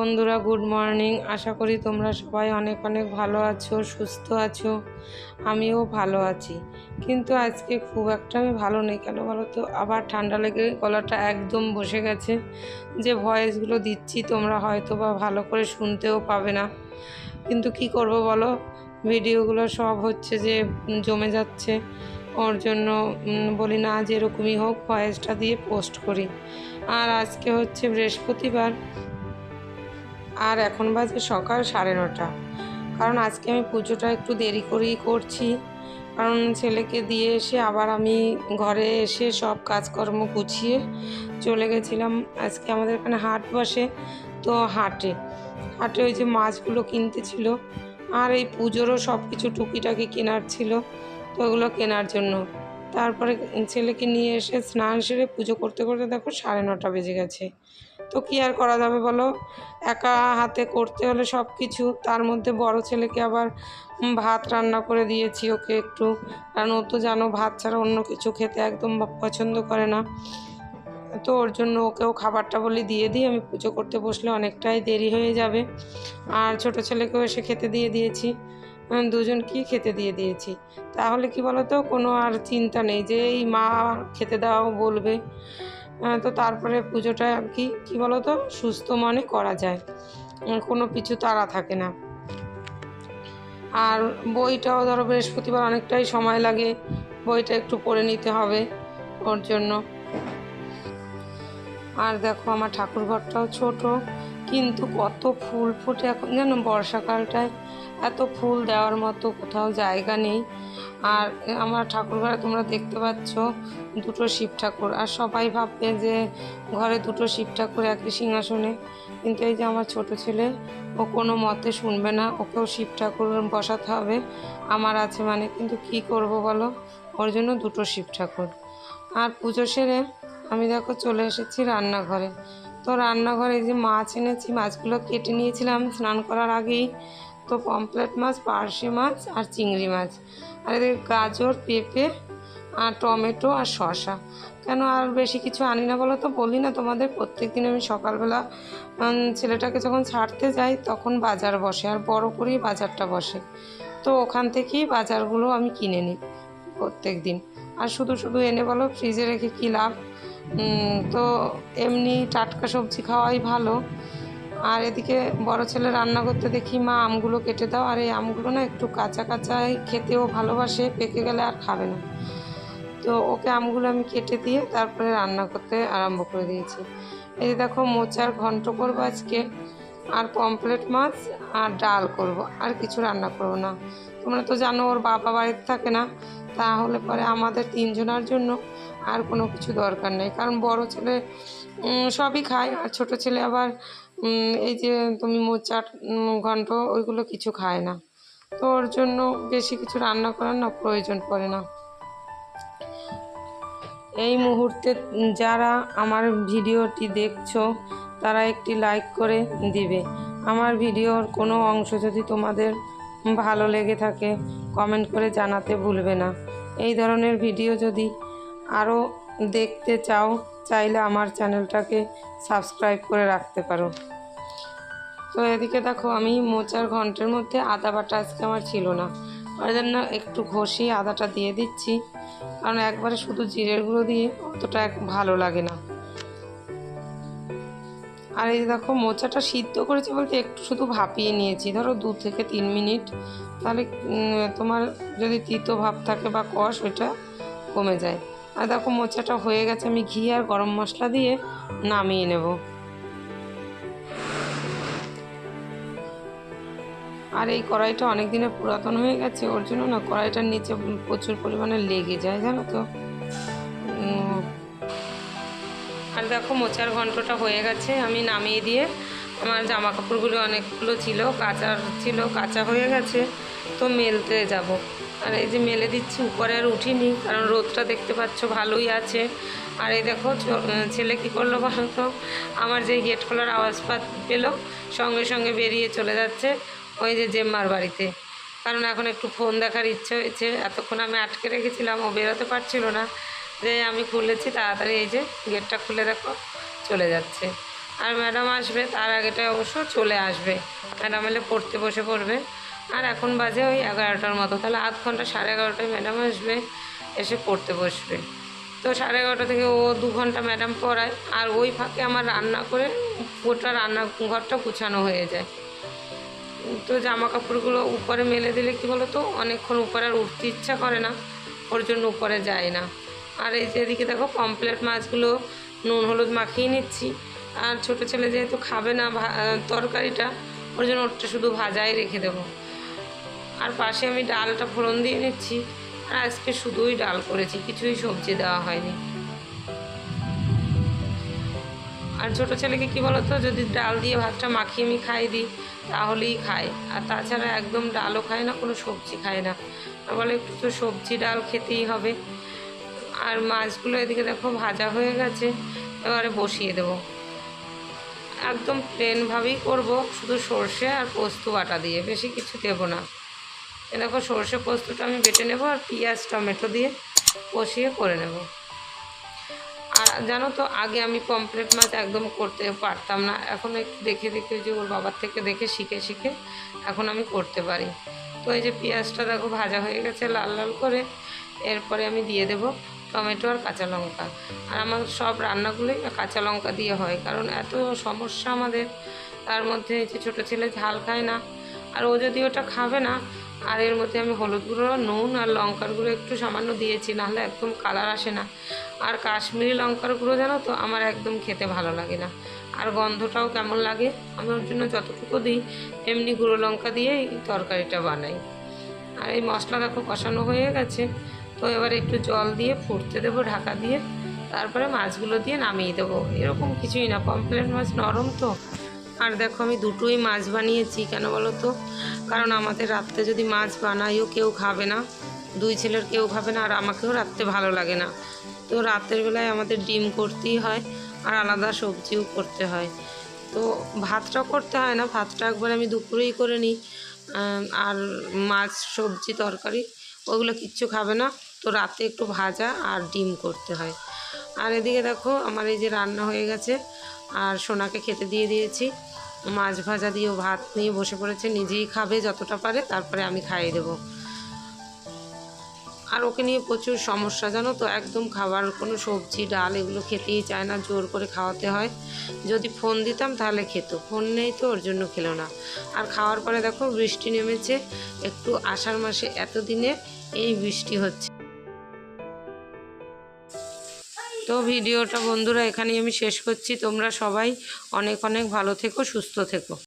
বন্ধুরা, good morning. আশা করি তোমরা সবাই অনেক অনেক ভালো আছো, সুস্থ আছো। আমিও ভালো আছি, কিন্তু আজকে খুব একটা আমি ভালো নেই। কেন বলো তো, আবার ঠান্ডা লেগে গলাটা একদম বসে গেছে। যে ভয়েসগুলো দিচ্ছি তোমরা হয়তো বা ভালো করে শুনতেও পাবে না, কিন্তু কি করব বলো, ভিডিওগুলো সব হচ্ছে যে জমে যাচ্ছে। ওর জন্য বলি না, যেরকমই হোক ভয়েসটা দিয়ে পোস্ট করি। আর আজকে হচ্ছে বৃহস্পতিবার, আর এখন বাজে সকাল 9:30। কারণ আজকে আমি পুজোটা একটু দেরি করেই করছি, কারণ ছেলেকে দিয়ে এসে আবার আমি ঘরে এসে সব কাজকর্ম গুছিয়ে চলে গেছিলাম। আজকে আমাদের এখানে হাট বসে, তো হাটে ওই যে মাছগুলো কিনতে ছিল, আর এই পুজোরও সব কিছু টুকিটাকি কেনার ছিল, তো ওগুলো কেনার জন্য তারপরে ছেলেকে নিয়ে এসে স্নান সেরে পুজো করতে করতে দেখো 9:30 বেজে গেছে। তো কী আর করা যাবে বলো, একা হাতে করতে হলে সব কিছু। তার মধ্যে বড় ছেলেকে আবার ভাত রান্না করে দিয়েছি ওকে একটু, কারণ ও তো জানো ভাত ছাড়া অন্য কিছু খেতে একদম পছন্দ করে না। তো ওর জন্য ওকেও খাবারটা বলে দিয়ে দিই, আমি পুজো করতে বসলে অনেকটাই দেরি হয়ে যাবে। আর ছোট ছেলেকেও এসে খেতে দিয়ে দিয়েছি, দুজনকেই খেতে দিয়ে দিয়েছি। তাহলে কি বলো তো, কোনো আর চিন্তা নেই যে এই মা খেতে দাও বলবে। তো তারপরে পুজোটা আর কি বলো তো, সুস্থ মনে করা যায়, কোনো কিছু তাড়া থাকে না। আর বইটাও ধরো বৃহস্পতিবার অনেকটাই সময় লাগে, বইটা একটু পড়ে নিতে হবে ওর জন্য। আর দেখো আমার ঠাকুর ঘরটাও ছোট, কিন্তু কত ফুল ফুটে এখন যেন বর্ষাকালটায়। এত ফুল দেওয়ার মতো কোথাও জায়গা নেই। আর আমার ঠাকুর ঘরে তোমরা দেখতে পাচ্ছ দুটো শিব ঠাকুর, আর সবাই ভাববে যে ঘরে দুটো শিব ঠাকুর একই সিংহাসনে, কিন্তু এই যে আমার ছোট ছেলে, ও কোনো মতে শুনবে না, ওকেও শিব ঠাকুর বসাতে হবে আমার আছে মানে। কিন্তু কি করব বলো, ওর জন্য দুটো শিব ঠাকুর। আর পুজো সেরে আমি দেখো চলে এসেছি রান্নাঘরে। তো রান্নাঘরে যে মাছ এনেছি, মাছগুলো কেটে নিয়েছিলাম স্নান করার আগেই। তো পমফ্রেট মাছ, পার্শে মাছ আর চিংড়ি মাছ, আর এদের গাজর, পেঁপে আর টমেটো আর শসা। কেন আর বেশি কিছু আনি না বলো তো, বলি না তোমাদের প্রত্যেক দিন আমি সকালবেলা ছেলেটাকে যখন ছাড়তে যাই তখন বাজার বসে, আর বড় করেই বাজারটা বসে। তো ওখান থেকেই বাজারগুলো আমি কিনে নিই প্রত্যেক দিন। আর শুধু শুধু এনে বলো ফ্রিজে রেখে কী লাভ। তো এমনি টাটকা সবজি খাওয়াই ভালো। আর এদিকে বড় ছেলে রান্না করতে দেখি, মা আমগুলো কেটে দাও। আর এই আমগুলো না একটু কাঁচা কাঁচাই খেতেও ভালোবাসে, পেকে গেলে আর খাবে না। তো ওকে আমগুলো আমি কেটে দিয়ে তারপরে রান্না করতে আরম্ভ করে দিয়েছি। এই দেখো মোচার ঘন্ট করবো আজকে, আর পমফ্রেট মাছ আর ডাল করব, আর কিছু রান্না করব না। তোমরা তো জানো ওর বাবা বাড়িতে থাকে না, তাহলে পরে আমাদের তিনজনের জন্য আর কোনো কিছু দরকার নেই। কারণ বড় ছেলে সবই খায়, আর ছোট ছেলে আবার এই যে তুমি মোচার ঘন্ট ওইগুলো কিছু খায় না। তো ওর জন্য বেশি কিছু রান্না করার না প্রয়োজন পড়ে না। এই মুহূর্তে যারা আমার ভিডিওটি দেখছো তারা একটি লাইক করে দিবে। আমার ভিডিওর কোনো অংশ যদি তোমাদের ভালো লেগে থাকে কমেন্ট করে জানাতে ভুলবে না। এই ধরনের ভিডিও যদি আরও দেখতে চাইলে আমার চ্যানেলটাকে সাবস্ক্রাইব করে রাখতে পারো। তো এদিকে দেখো আমি মোচার ঘন্টের মধ্যে আদা বাটা আজকে আমার ছিল না, ওই জন্য একটু ঘষিয়ে আদাটা দিয়ে দিচ্ছি, কারণ একবারে শুধু জিরের গুঁড়ো দিয়ে অতটা ভালো লাগে না। আর এই দেখো মোচাটা সিদ্ধ করেছি বলতে একটু শুধু ভাপিয়ে নিয়েছি, ধরো 2 থেকে 3 মিনিট, তাহলে তোমার যদি তিতো ভাব থাকে বা কষ ওইটা কমে যায়। আর দেখো মোচাটা হয়ে গেছে, আমি ঘি আর গরম মশলা দিয়ে নামিয়ে নেব। আর এই কড়াইটা অনেক দিনের পুরাতন হয়ে গেছে, ওর জন্য না কড়াইটার নিচে প্রচুর পরিমাণে লেগে যায় জানো তো। আর দেখো মোচার ঘন্টটা হয়ে গেছে, আমি নামিয়ে দিয়ে আমার জামা কাপড়গুলো অনেকগুলো ছিল কাঁচা হয়ে গেছে, তো মেলতে যাব। আর এই যে মেলে দিচ্ছি, উপরে আর উঠিনি কারণ রোদটা দেখতে পাচ্ছ ভালোই আছে। আর এই দেখো ছেলে কী করলো বলো তো, আমার যে গেট খোলার আওয়াজ পেলো সঙ্গে সঙ্গে বেরিয়ে চলে যাচ্ছে ওই যে জেম্মার বাড়িতে। কারণ এখন একটু ফোন দেখার ইচ্ছে হয়েছে, এতক্ষণ আমি আটকে রেখেছিলাম, ও বেরোতে পারছিল না, যে আমি খুলেছি তাড়াতাড়ি, এই যে গেটটা খুলে দেখো চলে যাচ্ছে। আর ম্যাডাম আসবে তার আগেটায় অবশ্য চলে আসবে, ম্যাডাম এলে পড়তে বসে পড়বে। আর এখন বাজে ওই 11টার মতো, তাহলে আধ ঘন্টা 11:30টায় ম্যাডাম আসবে, এসে পড়তে বসবে। তো 11:30 থেকে ও 2 ঘন্টা ম্যাডাম পড়ায়, আর ওই ফাঁকে আমার রান্না করে গোটা রান্নাঘরটা গুছানো হয়ে যায়। তো জামা কাপড়গুলো উপরে মেলে দিলে কি বলো তো, অনেকক্ষণ উপরে আর উঠতে ইচ্ছা করে না, ওর জন্য উপরে যায় না। আর এই যে এদিকে দেখো পমফ্লেট মাছগুলো নুন হলুদ মাখিয়ে নিচ্ছি। আর ছোটো ছেলে যেহেতু খাবে না তরকারিটা, ওর জন্য ওটা শুধু ভাজাই রেখে দেবো। আর পাশে আমি ডালটা ফোড়ন দিয়ে নিচ্ছি। আর আজকে শুধুই ডাল করেছি, কিছুই সবজি দেওয়া হয়নি। আর ছোটো ছেলেকে কী বলো তো, যদি ডাল দিয়ে ভাতটা মাখিয়ে আমি খাইয়ে দিই তাহলেই খায়, আর তাছাড়া একদম ডালও খায় না, কোনো সবজি খায় না। বলে একটু তো সবজি ডাল খেতেই হবে। আর মাছগুলো এদিকে দেখো ভাজা হয়ে গেছে, এবারে বসিয়ে দেবো। একদম প্লেনভাবেই করব, শুধু সর্ষে আর পোস্ত বাটা দিয়ে, বেশি কিছু দেবো না। এ দেখো সর্ষে পোস্তটা আমি বেটে নেব, আর পেঁয়াজ টমেটো দিয়ে কষিয়ে করে নেব। আর জানো তো, আগে আমি পমফ্লেট মাছ একদম করতে পারতাম না, এখন একটু দেখে দেখে যে ওর বাবার থেকে দেখে শিখে শিখে এখন আমি করতে পারি। তো এই যে পেঁয়াজটা দেখো ভাজা হয়ে গেছে লাল লাল করে, এরপরে আমি দিয়ে দেব টমেটো আর কাঁচা লঙ্কা। আর আমার সব রান্নাগুলোই কাঁচা লঙ্কা দিয়ে হয়, কারণ এত সমস্যা আমাদের। তার মধ্যে এই যে ছোটো ছেলে ঝাল খায় না, আর ও যদি ওটা খাবে না। আর এর মধ্যে আমি হলুদ গুঁড়ো, নুন আর লঙ্কার গুঁড়ো একটু সামান্য দিয়েছি, নাহলে একদম কালার আসে না। আর কাশ্মীরি লঙ্কার গুঁড়ো জানো তো আমার একদম খেতে ভালো লাগে না, আর গন্ধটাও কেমন লাগে। আমি ওর জন্য যতটুকু দিই এমনি গুঁড়ো লঙ্কা দিয়েই তরকারিটা বানাই। আর এই মশলা দেখো কষানো হয়ে গেছে, তো এবার একটু জল দিয়ে ফুটতে দেবো ঢাকা দিয়ে, তারপরে মাছগুলো দিয়ে নামিয়ে দেবো। এরকম কিছুই না, পমফ্লেট মাছ নরম তো। আর দেখো আমি দুটোই মাছ বানিয়েছি, কেন বলো তো, কারণ আমাদের রাত্রে যদি মাছ বানাইও কেউ খাবে না, দুই ছেলের কেউ খাবে না, আর আমাকেও রাত্রে ভালো লাগে না। তো রাতের বেলায় আমাদের ডিম করতেই হয়, আর আলাদা সবজিও করতে হয়। তো ভাতটা করতে হয় না, ভাতটা একবার আমি দুপুরেই করে নিই। আর মাছ সবজি তরকারি ওগুলো কিচ্ছু খাবে না, তো রাতে একটু ভাজা আর ডিম করতে হয়। আর এদিকে দেখো আমার এই যে রান্না হয়ে গেছে, আর সোনাকে খেতে দিয়ে দিয়েছি। মাছ ভাজা দিয়েও ভাত নিয়ে বসে পড়েছে, নিজেই খাবে যতটা পারে, তারপরে আমি খাইয়ে দেবো। আর ওকে নিয়ে প্রচুর সমস্যা জানো তো, একদম খাবার কোনো সবজি ডাল এগুলো খেতেই চায় না, জোর করে খাওয়াতে হয়। যদি ফোন দিতাম তাহলে খেত, ফোন নেই তো ওর জন্য খেলো না। আর খাওয়ার পরে দেখো বৃষ্টি নেমেছে, একটু আষাঢ় মাসে এতদিনে এই বৃষ্টি হচ্ছে। তো ভিডিওটা বন্ধুরা এখানেই আমি শেষ করছি। তোমরা সবাই অনেক অনেক ভালো থেকো, সুস্থ থেকো।